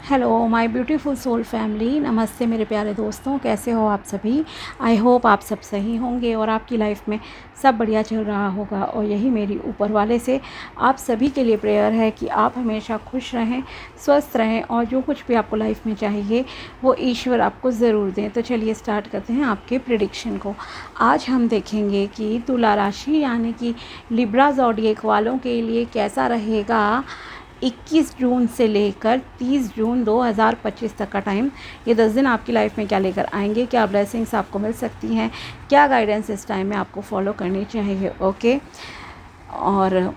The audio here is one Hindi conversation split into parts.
Hello my beautiful soul family, नमस्ते मेरे प्यारे दोस्तों। कैसे हो आप सभी? आई होप आप सब सही होंगे और आपकी लाइफ में सब बढ़िया चल रहा होगा। और यही मेरी ऊपर वाले से आप सभी के लिए प्रेयर है कि आप हमेशा खुश रहें, स्वस्थ रहें और जो कुछ भी आपको लाइफ में चाहिए वो ईश्वर आपको ज़रूर दें। तो चलिए स्टार्ट करते हैं आपके प्रेडिक्शन को। आज हम देखेंगे कि तुला राशि यानी कि लिब्रा ज़ोडिएक वालों के लिए कैसा रहेगा 21 जून से लेकर 30 जून 2025 तक का टाइम। ये 10 दिन आपकी लाइफ में क्या लेकर आएंगे, क्या ब्लेसिंग्स आपको मिल सकती हैं, क्या गाइडेंस इस टाइम में आपको फॉलो करनी चाहिए। ओके, और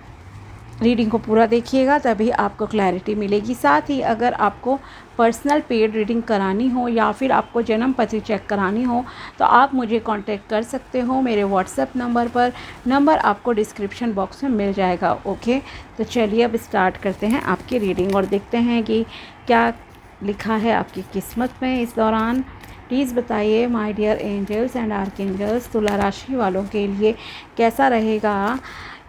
रीडिंग को पूरा देखिएगा तभी आपको क्लैरिटी मिलेगी। साथ ही अगर आपको पर्सनल पेड रीडिंग करानी हो या फिर आपको जन्म पत्री चेक करानी हो तो आप मुझे कांटेक्ट कर सकते हो मेरे व्हाट्सएप नंबर पर। नंबर आपको डिस्क्रिप्शन बॉक्स में मिल जाएगा। ओके, तो चलिए अब स्टार्ट करते हैं आपकी रीडिंग और देखते हैं कि क्या लिखा है आपकी किस्मत में इस दौरान। प्लीज़ बताइए my dear angels and archangels, तुला राशि वालों के लिए कैसा रहेगा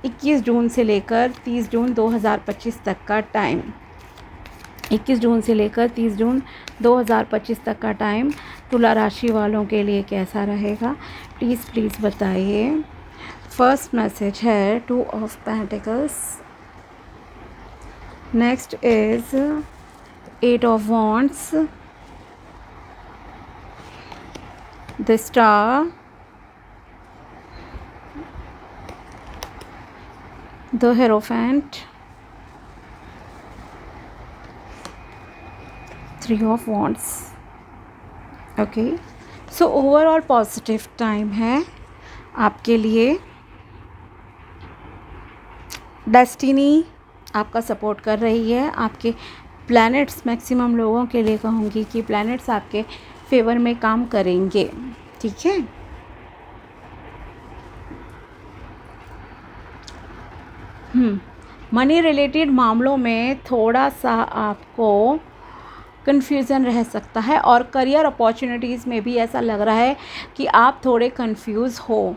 21 जून से लेकर 30 जून 2025 तक का टाइम। 21 जून से लेकर 30 जून 2025 तक का टाइम तुला राशि वालों के लिए कैसा रहेगा, प्लीज़ बताइए। फर्स्ट मैसेज है 2 of pentacles, next is 8 of wands, the star, the Hierophant, 3 of Wands। Okay, so overall positive time है आपके लिए। डेस्टिनी आपका सपोर्ट कर रही है। आपके प्लैनेट्स, मैक्सिमम लोगों के लिए कहूँगी कि प्लैनेट्स आपके फेवर में काम करेंगे। ठीक है, मनी रिलेटेड मामलों में थोड़ा सा आपको कन्फ्यूज़न रह सकता है और करियर अपॉर्चुनिटीज़ में भी ऐसा लग रहा है कि आप थोड़े कंफ्यूज हो।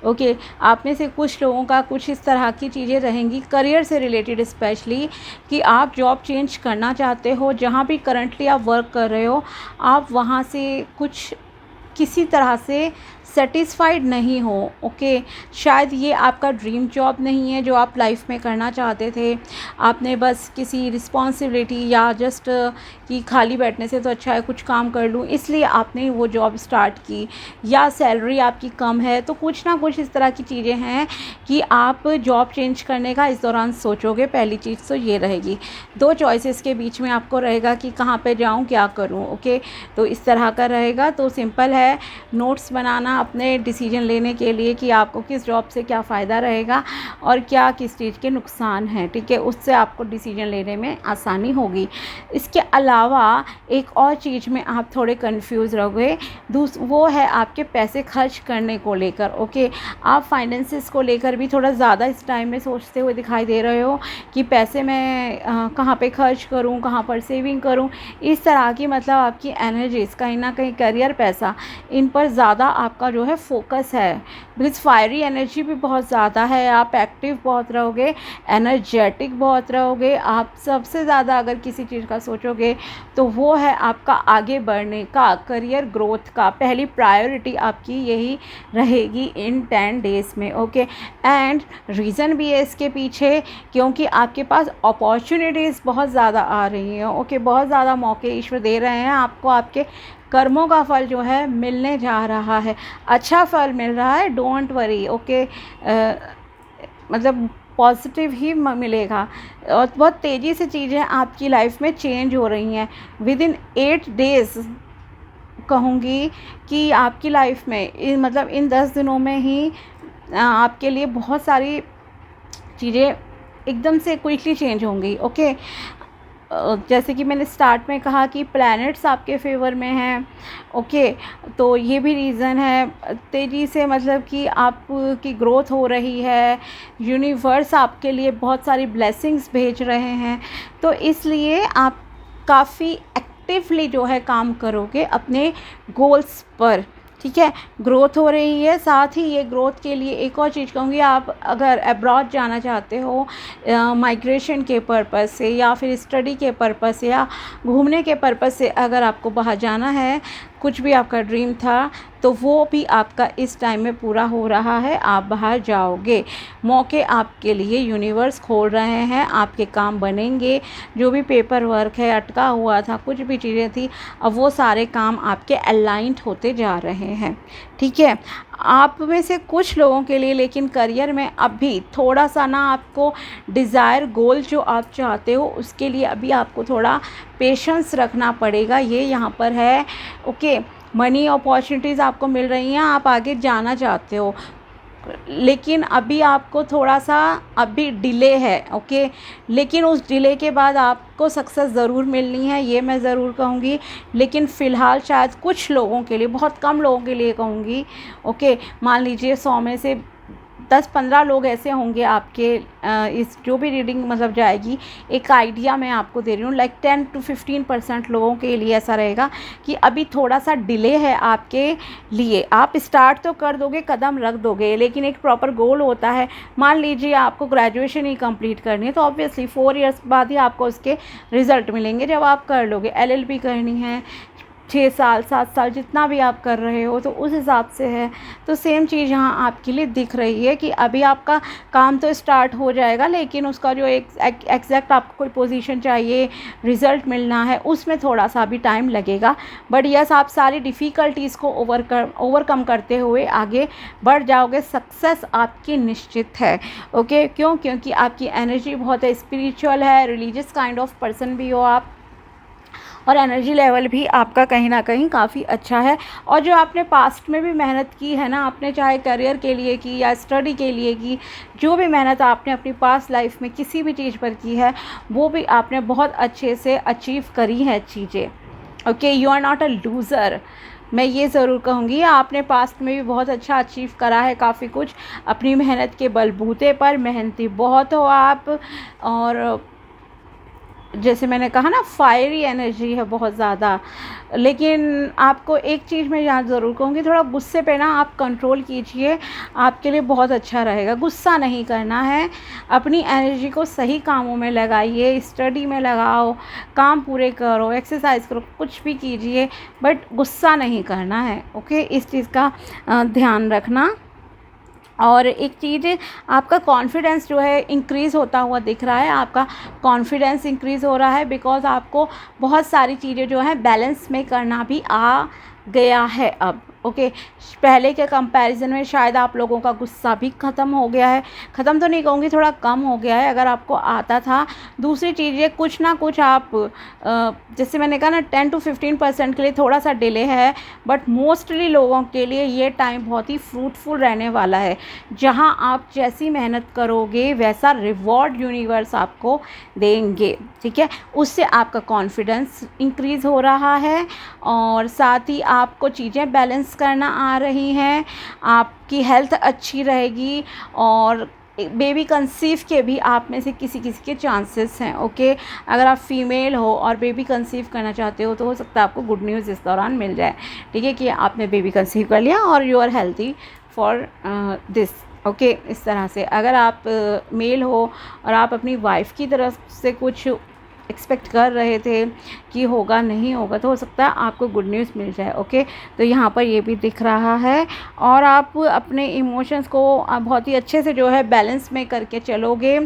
ओके, आप में से कुछ लोगों का कुछ इस तरह की चीज़ें रहेंगी करियर से रिलेटेड, स्पेशली कि आप जॉब चेंज करना चाहते हो। जहाँ भी करंटली आप वर्क कर रहे हो आप वहाँ से कुछ किसी तरह से सेटिस्फाइड नहीं हो। ओके, शायद ये आपका ड्रीम जॉब नहीं है जो आप लाइफ में करना चाहते थे। आपने बस किसी रिस्पॉन्सिबिलिटी या जस्ट कि खाली बैठने से तो अच्छा है कुछ काम कर लूँ, इसलिए आपने वो जॉब स्टार्ट की, या सैलरी आपकी कम है। तो कुछ ना कुछ इस तरह की चीज़ें हैं कि आप जॉब चेंज करने का इस दौरान सोचोगे। पहली चीज़ तो ये रहेगी। 2 चॉइसेस के बीच में आपको रहेगा कि कहाँ पे जाऊँ, क्या करूँ। ओके, तो इस तरह का रहेगा। तो सिंपल है, नोट्स बनाना अपने डिसीजन लेने के लिए कि आपको किस जॉब से क्या फ़ायदा रहेगा और क्या किस चीज़ के नुकसान हैं। ठीक है, उससे आपको डिसीजन लेने में आसानी होगी। इसके अलावा एक और चीज़ में आप थोड़े कंफ्यूज रहोगे, वो है आपके पैसे खर्च करने को लेकर। ओके, आप फाइनेंसिस को लेकर भी थोड़ा ज़्यादा इस टाइम में सोचते हुए दिखाई दे रहे हो कि पैसे मैं कहाँ पे खर्च करूँ, कहाँ पर सेविंग करूँ। इस तरह की मतलब आपकी एनर्जीज कहीं ना कहीं करियर, पैसा, इन पर ज़्यादा आपका जो है फोकस है। बिकॉज फायरी एनर्जी भी बहुत ज़्यादा है, आप एक्टिव बहुत रहोगे, एनर्जेटिक बहुत रहोगे। आप सबसे ज़्यादा अगर किसी चीज़ का सोचोगे तो वो है आपका आगे बढ़ने का, करियर ग्रोथ का। पहली प्रायोरिटी आपकी यही रहेगी इन 10 डेज़ में। ओके, एंड रीज़न भी है इसके पीछे क्योंकि आपके पास अपॉर्चुनिटीज़ बहुत ज़्यादा आ रही हैं। ओके, बहुत ज़्यादा मौके ईश्वर दे रहे हैं आपको। आपके कर्मों का फल जो है मिलने जा रहा है, अच्छा फल मिल रहा है। Don't worry. ओके, मतलब पॉजिटिव ही मिलेगा और बहुत तेज़ी से चीज़ें आपकी लाइफ में चेंज हो रही हैं। विद इन 8 डेज़ कहूँगी कि आपकी लाइफ में मतलब इन 10 दिनों में ही आपके लिए बहुत सारी चीज़ें एकदम से क्विकली चेंज होंगी। ओके, जैसे कि मैंने स्टार्ट में कहा कि प्लैनेट्स आपके फेवर में हैं। ओके, तो ये भी रीज़न है तेज़ी से मतलब कि आपकी ग्रोथ हो रही है। यूनिवर्स आपके लिए बहुत सारी ब्लेसिंग्स भेज रहे हैं, तो इसलिए आप काफ़ी एक्टिवली जो है काम करोगे अपने गोल्स पर। ठीक है, ग्रोथ हो रही है। साथ ही ये ग्रोथ के लिए एक और चीज़ कहूँगी, आप अगर अब्रॉड जाना चाहते हो माइग्रेशन के पर्पज़ से या फिर स्टडी के पर्पज़ से या घूमने के पर्पज़ से, अगर आपको बाहर जाना है, कुछ भी आपका ड्रीम था, तो वो भी आपका इस टाइम में पूरा हो रहा है। आप बाहर जाओगे, मौके आपके लिए यूनिवर्स खोल रहे हैं, आपके काम बनेंगे। जो भी पेपर वर्क है, अटका हुआ था, कुछ भी चीज़ें थी, अब वो सारे काम आपके अलाइंड होते जा रहे हैं। ठीक है, आप में से कुछ लोगों के लिए लेकिन करियर में अभी थोड़ा सा ना, आपको डिज़ायर गोल जो आप चाहते हो उसके लिए अभी आपको थोड़ा पेशेंस रखना पड़ेगा। ये यहाँ पर है। ओके, मनी अपॉर्चुनिटीज़ आपको मिल रही हैं, आप आगे जाना चाहते हो, लेकिन अभी आपको थोड़ा सा अभी डिले है। ओके, लेकिन उस डिले के बाद आपको सक्सेस ज़रूर मिलनी है, ये मैं ज़रूर कहूँगी। लेकिन फ़िलहाल शायद कुछ लोगों के लिए, बहुत कम लोगों के लिए कहूँगी। ओके, मान लीजिए 100 में से 10-15 लोग ऐसे होंगे आपके इस जो भी रीडिंग मतलब जाएगी, एक आइडिया मैं आपको दे रही हूँ, लाइक 10 to 15% लोगों के लिए ऐसा रहेगा कि अभी थोड़ा सा डिले है आपके लिए। आप स्टार्ट तो कर दोगे, कदम रख दोगे, लेकिन एक प्रॉपर गोल होता है। मान लीजिए आपको ग्रेजुएशन ही कंप्लीट करनी है, तो ऑब्वियसली 4 इयर्स बाद ही आपको उसके रिज़ल्ट मिलेंगे जब आप कर लोगे। LLB करनी है 6 साल 7 साल जितना भी आप कर रहे हो, तो उस हिसाब से है। तो सेम चीज़ यहाँ आपके लिए दिख रही है कि अभी आपका काम तो स्टार्ट हो जाएगा, लेकिन उसका जो एग्जैक्ट आपको कोई पोजीशन चाहिए, रिज़ल्ट मिलना है, उसमें थोड़ा सा भी टाइम लगेगा। बट यस, आप सारी डिफ़िकल्टीज़ को ओवरकम करते हुए आगे बढ़ जाओगे। सक्सेस आपकी निश्चित है। ओके, क्यों? क्योंकि आपकी एनर्जी बहुत है, स्पिरिचुअल है, रिलीजियस काइंड ऑफ पर्सन भी हो आप, और एनर्जी लेवल भी आपका कहीं ना कहीं काफ़ी अच्छा है। और जो आपने पास्ट में भी मेहनत की है ना, आपने चाहे करियर के लिए की या स्टडी के लिए की, जो भी मेहनत आपने अपनी पास्ट लाइफ में किसी भी चीज़ पर की है, वो भी आपने बहुत अच्छे से अचीव करी है चीज़ें। Okay, you are not a loser, मैं ये ज़रूर कहूँगी। आपने पास्ट में भी बहुत अच्छा अचीव करा है, काफ़ी कुछ अपनी मेहनत के बलबूते पर। मेहनती बहुत हो आप, और जैसे मैंने कहा ना, फायरी एनर्जी है बहुत ज़्यादा। लेकिन आपको एक चीज़ मैं यहाँ ज़रूर कहूँगी, थोड़ा गुस्से पे ना आप कंट्रोल कीजिए, आपके लिए बहुत अच्छा रहेगा। गुस्सा नहीं करना है, अपनी एनर्जी को सही कामों में लगाइए, स्टडी में लगाओ, काम पूरे करो, एक्सरसाइज करो, कुछ भी कीजिए, बट गुस्सा नहीं करना है। ओके, इस चीज़ का ध्यान रखना। और एक चीज़, आपका कॉन्फिडेंस जो है इंक्रीज़ होता हुआ दिख रहा है। आपका कॉन्फिडेंस इंक्रीज़ हो रहा है बिकॉज़ आपको बहुत सारी चीज़ें जो हैं बैलेंस में करना भी आ गया है अब। ओके, पहले के कंपैरिजन में शायद आप लोगों का गुस्सा भी ख़त्म हो गया है। ख़त्म तो नहीं कहूँगी, थोड़ा कम हो गया है अगर आपको आता था। दूसरी चीज़, कुछ ना कुछ आप जैसे मैंने कहा ना, 10 to 15% के लिए थोड़ा सा डिले है, बट मोस्टली लोगों के लिए ये टाइम बहुत ही फ्रूटफुल रहने वाला है। जहाँ आप जैसी मेहनत करोगे वैसा रिवॉर्ड यूनिवर्स आपको देंगे। ठीक है, उससे आपका कॉन्फिडेंस इंक्रीज़ हो रहा है, और साथ ही आपको चीज़ें बैलेंस करना आ रही हैं, आपकी हेल्थ अच्छी रहेगी, और बेबी कंसीव के भी आप में से किसी किसी के चांसेस हैं। ओके, अगर आप फीमेल हो और बेबी कंसीव करना चाहते हो, तो हो सकता है आपको गुड न्यूज़ इस दौरान मिल जाए। ठीक है, कि आपने बेबी कंसीव कर लिया और you are healthy for this. Okay, इस तरह से अगर आप मेल हो और आप अपनी वाइफ की तरफ से कुछ एक्सपेक्ट कर रहे थे कि होगा नहीं होगा, तो हो सकता है आपको गुड न्यूज़ मिल जाए। ओके, तो यहाँ पर ये भी दिख रहा है, और आप अपने इमोशंस को बहुत ही अच्छे से जो है बैलेंस में करके चलोगे।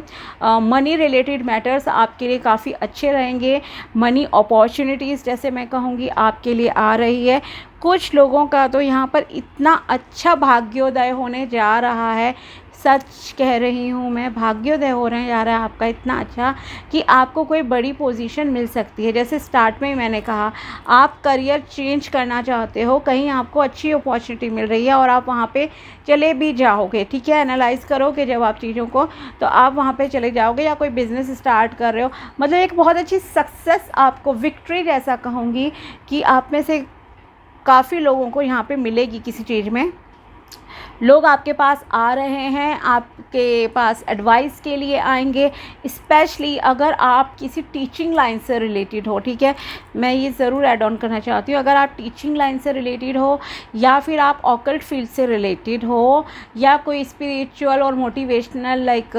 मनी रिलेटेड मैटर्स आपके लिए काफ़ी अच्छे रहेंगे। मनी अपॉर्चुनिटीज़ जैसे मैं कहूँगी आपके लिए आ रही है। कुछ लोगों का तो यहाँ पर इतना अच्छा भाग्योदय होने जा रहा है, सच कह रही हूँ मैं, भाग्योदय होने जा रहा है आपका इतना अच्छा कि आपको कोई बड़ी पोजीशन मिल सकती है। जैसे स्टार्ट में ही मैंने कहा, आप करियर चेंज करना चाहते हो, कहीं आपको अच्छी अपॉर्चुनिटी मिल रही है और आप वहाँ पे चले भी जाओगे। ठीक है, एनालाइज़ करोगे जब आप चीज़ों को, तो आप वहाँ पे चले जाओगे, या कोई बिज़नेस स्टार्ट कर रहे हो, मतलब एक बहुत अच्छी सक्सेस आपको, विक्ट्री जैसा कहूँगी कि आप में से काफ़ी लोगों को यहाँ पे मिलेगी किसी चीज़ में। लोग आपके पास आ रहे हैं, आपके पास एडवाइस के लिए आएंगे, स्पेशली अगर आप किसी टीचिंग लाइन से रिलेटेड हो, ठीक है। मैं ये ज़रूर ऐड ऑन करना चाहती हूँ, अगर आप टीचिंग लाइन से रिलेटेड हो या फिर आप ऑकल्ट फील्ड से रिलेटेड हो या कोई स्पिरिचुअल और मोटिवेशनल लाइक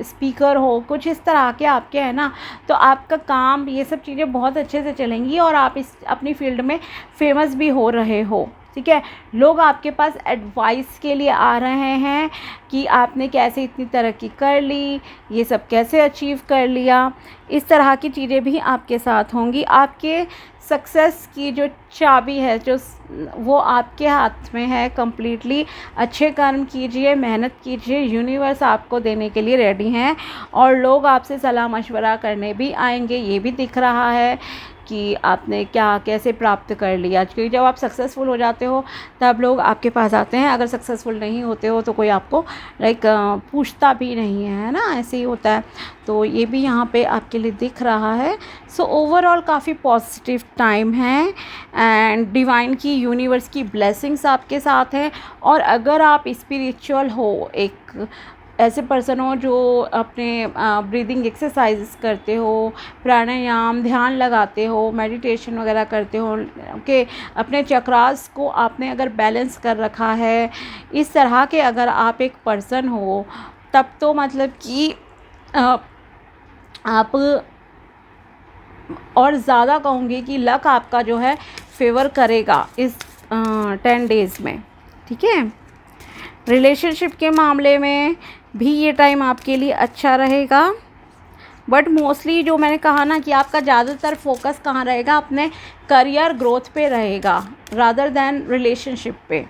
स्पीकर हो, कुछ इस तरह के आपके हैं ना, तो आपका काम ये सब चीज़ें बहुत अच्छे से चलेंगी और आप इस अपनी फील्ड में फेमस भी हो रहे हो, ठीक है। लोग आपके पास एडवाइस के लिए आ रहे हैं कि आपने कैसे इतनी तरक्की कर ली, ये सब कैसे अचीव कर लिया, इस तरह की चीज़ें भी आपके साथ होंगी। आपके सक्सेस की जो चाबी है जो वो आपके हाथ में है कम्प्लीटली। अच्छे कर्म कीजिए, मेहनत कीजिए, यूनिवर्स आपको देने के लिए रेडी हैं और लोग आपसे सलाह मशवरा करने भी आएंगे। ये भी दिख रहा है कि आपने क्या कैसे प्राप्त कर लिया, क्योंकि जब आप सक्सेसफुल हो जाते हो तब लोग आपके पास आते हैं। अगर सक्सेसफुल नहीं होते हो तो कोई आपको लाइक पूछता भी नहीं है ना, ऐसे ही होता है। तो ये भी यहाँ पे आपके लिए दिख रहा है। सो ओवरऑल काफ़ी पॉजिटिव टाइम है एंड डिवाइन की, यूनिवर्स की ब्लेसिंग्स आपके साथ हैं। और अगर आप स्पिरिचुअल हो, एक ऐसे पर्सन हो जो अपने ब्रीदिंग एक्सरसाइज करते हो, प्राणायाम, ध्यान लगाते हो, मेडिटेशन वगैरह करते हो, ओके, अपने चक्रास को आपने अगर बैलेंस कर रखा है, इस तरह के अगर आप एक पर्सन हो, तब तो मतलब कि आप और ज़्यादा कहूँगी कि लक आपका जो है फेवर करेगा इस 10 डेज़ में, ठीक है। रिलेशनशिप के मामले में भी ये टाइम आपके लिए अच्छा रहेगा, बट मोस्टली जो मैंने कहा ना कि आपका ज़्यादातर फोकस कहाँ रहेगा, अपने करियर ग्रोथ पे रहेगा रादर दैन रिलेशनशिप पे।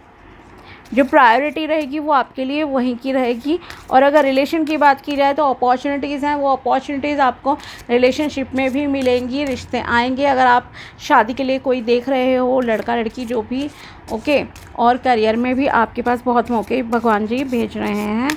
जो प्रायोरिटी रहेगी वो आपके लिए वहीं की रहेगी। और अगर रिलेशन की बात की जाए तो अपॉर्चुनिटीज़ हैं, वो अपॉर्चुनिटीज़ आपको रिलेशनशिप में भी मिलेंगी, रिश्ते आएंगे अगर आप शादी के लिए कोई देख रहे हो, लड़का लड़की जो भी, ओके। और करियर में भी आपके पास बहुत मौके भगवान जी भेज रहे हैं।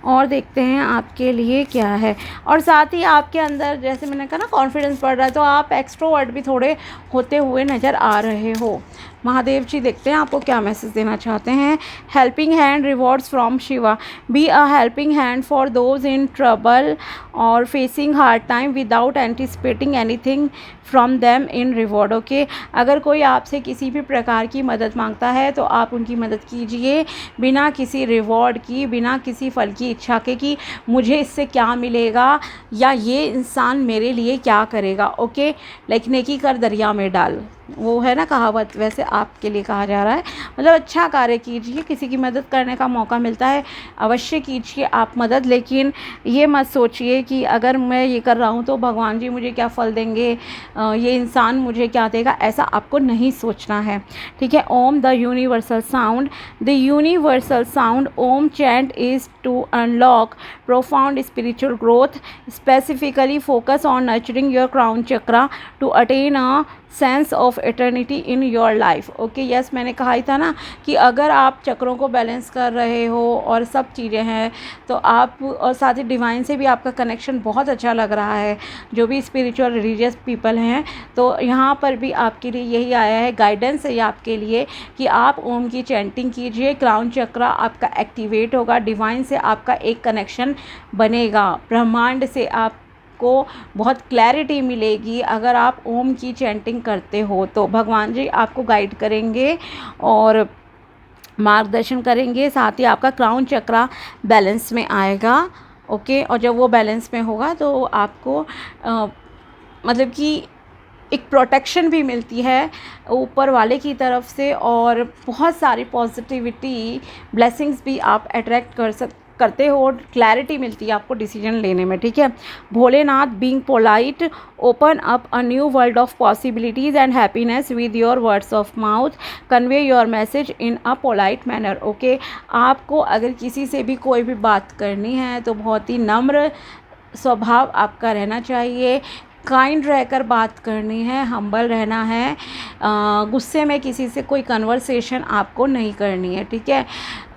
और देखते हैं आपके लिए क्या है। और साथ ही आपके अंदर जैसे मैंने कहा ना कॉन्फिडेंस बढ़ रहा है, तो आप एक्सट्रोवर्ट भी थोड़े होते हुए नज़र आ रहे हो। महादेव जी देखते हैं आपको क्या मैसेज देना चाहते हैं। Helping hand, rewards from Shiva, be a helping hand for those in trouble और facing hard time without anticipating anything from them in reward, okay. अगर कोई आपसे किसी भी प्रकार की मदद मांगता है तो आप उनकी मदद कीजिए बिना किसी रिवॉर्ड की, बिना किसी फल की इच्छा के कि मुझे इससे क्या मिलेगा या ये इंसान मेरे लिए क्या करेगा, ओके। लाइक नेकी कर दरिया में डाल, वो है ना कहावत, वैसे आपके लिए कहा जा रहा है। मतलब अच्छा कार्य कीजिए, किसी की मदद करने का मौका मिलता है अवश्य कीजिए आप मदद, लेकिन ये मत सोचिए कि अगर मैं ये कर रहा हूँ तो भगवान जी मुझे क्या फल देंगे, ये इंसान मुझे क्या देगा, ऐसा आपको नहीं सोचना है, ठीक है। Om the universal sound, the universal sound Om chant is to unlock profound spiritual growth, specifically focus on nurturing your crown chakra to attain a sense of eternity in your life, okay. Yes, मैंने कहा ही था ना कि अगर आप चक्रों को बैलेंस कर रहे हो और सब चीज़ें हैं तो आप, और साथ ही डिवाइन से भी आपका कनेक्शन बहुत अच्छा लग रहा है, जो भी स्पिरिचुअल रिलीजियस पीपल हैं, तो यहाँ पर भी आपके लिए यही आया है, गाइडेंस है आपके लिए कि आप ओम की चैंटिंग कीजिए, क्राउन चक्रा आपका एक्टिवेट होगा, डिवाइन से आपका एक कनेक्शन बनेगा, ब्रह्मांड से आप को बहुत क्लैरिटी मिलेगी। अगर आप ओम की चैंटिंग करते हो तो भगवान जी आपको गाइड करेंगे और मार्गदर्शन करेंगे, साथ ही आपका क्राउन चक्रा बैलेंस में आएगा, ओके। और जब वो बैलेंस में होगा तो आपको मतलब कि एक प्रोटेक्शन भी मिलती है ऊपर वाले की तरफ से और बहुत सारी पॉजिटिविटी ब्लेसिंग्स भी आप अट्रैक्ट करते हो, क्लैरिटी मिलती है आपको डिसीजन लेने में, ठीक है। Bholenath, being polite open up a new world of possibilities and happiness with your words of mouth, convey your message in a polite manner, okay. आपको अगर किसी से भी कोई भी बात करनी है तो बहुत ही नम्र स्वभाव आपका रहना चाहिए, काइंड रहकर बात करनी है, हम्बल रहना है, गुस्से में किसी से कोई कन्वर्सेशन आपको नहीं करनी है, ठीक है।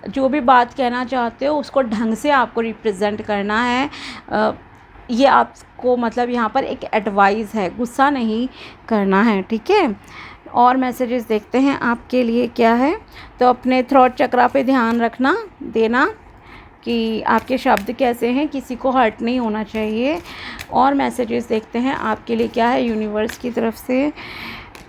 जो भी बात कहना चाहते हो उसको ढंग से आपको रिप्रेजेंट करना है, ये आपको मतलब यहाँ पर एक एडवाइस है, गुस्सा नहीं करना है, ठीक है। और मैसेजेस देखते हैं आपके लिए क्या है। तो अपने थ्रोट चक्रा पे ध्यान रखना देना कि आपके शब्द कैसे हैं, किसी को हर्ट नहीं होना चाहिए। और मैसेजेस देखते हैं आपके लिए क्या है यूनिवर्स की तरफ से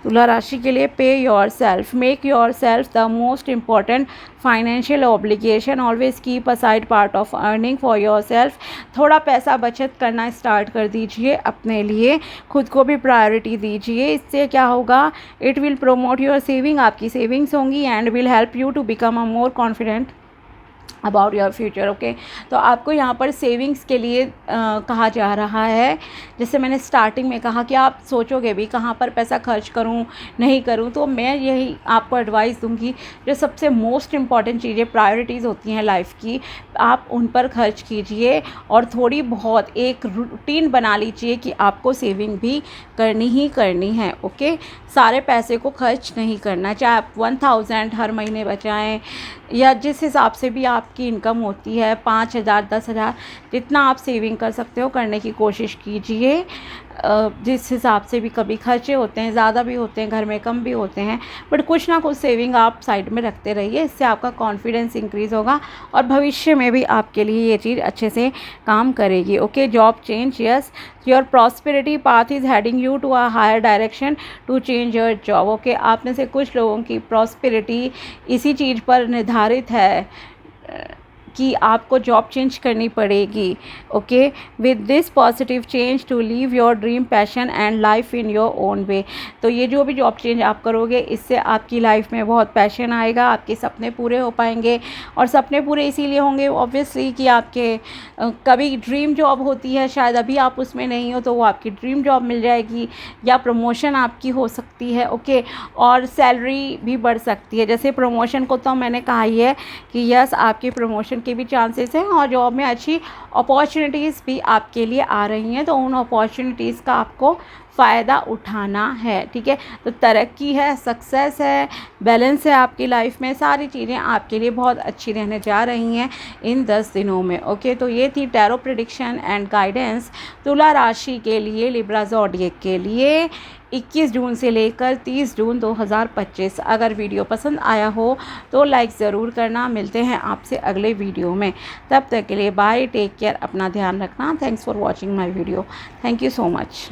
तुला राशि के लिए। पे your self, make your self the most important financial obligation, always keep aside part of earning for your self. थोड़ा पैसा बचत करना स्टार्ट कर दीजिए अपने लिए, खुद को भी प्रायोरिटी दीजिए। इससे क्या होगा, it will promote your saving, आपकी सेविंग्स होंगी and will help you to become a more confident about your future. Okay, तो आपको यहाँ पर सेविंग्स के लिए कहा जा रहा है। जैसे मैंने स्टार्टिंग में कहा कि आप सोचोगे भी कहाँ पर पैसा खर्च करूँ नहीं करूँ, तो मैं यही आपको एडवाइस दूँगी, जो सबसे मोस्ट इम्पॉर्टेंट चीज़ें प्रायोरिटीज़ होती हैं लाइफ की, आप उन पर खर्च कीजिए और थोड़ी बहुत एक रूटीन बना लीजिए कि आपको सेविंग भी करनी ही करनी है। ओके, सारे पैसे को खर्च नहीं करना, चाहे आप 1000 हर महीने बचाएं या जिस हिसाब से भी आपकी इनकम होती है 5000 10,000 जितना आप सेविंग कर सकते हो करने की कोशिश कीजिए। जिस हिसाब से भी कभी खर्चे होते हैं, ज़्यादा भी होते हैं घर में, कम भी होते हैं, बट कुछ ना कुछ सेविंग आप साइड में रखते रहिए। इससे आपका कॉन्फिडेंस इंक्रीज़ होगा और भविष्य में भी आपके लिए ये चीज़ अच्छे से काम करेगी। Okay, job change, yes, your prosperity path is heading you to a higher direction to change your job. Okay, आप में से कुछ लोगों की प्रॉस्पेरिटी इसी चीज़ पर निर्धारित है कि आपको जॉब चेंज करनी पड़ेगी। Okay, with this positive change to live your dream passion and life in your own way. तो ये जो भी जॉब चेंज आप करोगे, इससे आपकी लाइफ में बहुत पैशन आएगा, आपके सपने पूरे हो पाएंगे। और सपने पूरे इसीलिए होंगे ऑब्वियसली कि आपके कभी ड्रीम जॉब होती है, शायद अभी आप उसमें नहीं हो, तो वो आपकी ड्रीम जॉब मिल जाएगी या प्रमोशन आपकी हो सकती है। ओके, और सैलरी भी बढ़ सकती है। जैसे प्रमोशन को तो मैंने कहा ही है कि यस, आपकी प्रमोशन के भी चांसेस हैं और जॉब में अच्छी अपॉर्चुनिटीज़ भी आपके लिए आ रही हैं, तो उन अपॉर्चुनिटीज़ का आपको फ़ायदा उठाना है। ठीक है, तो तरक्की है, सक्सेस है, बैलेंस है आपकी लाइफ में, सारी चीज़ें आपके लिए बहुत अच्छी रहने जा रही हैं इन 10 दिनों में। ओके, तो ये थी टैरो प्रेडिक्शन एंड गाइडेंस तुला राशि के लिए, लिब्रा ज़ोडिएक के लिए 21 जून से लेकर 30 जून 2025। अगर वीडियो पसंद आया हो तो लाइक ज़रूर करना। मिलते हैं आपसे अगले वीडियो में, तब तक के लिए बाय, टेक केयर, अपना ध्यान रखना। Thanks for watching my video, thank you so much.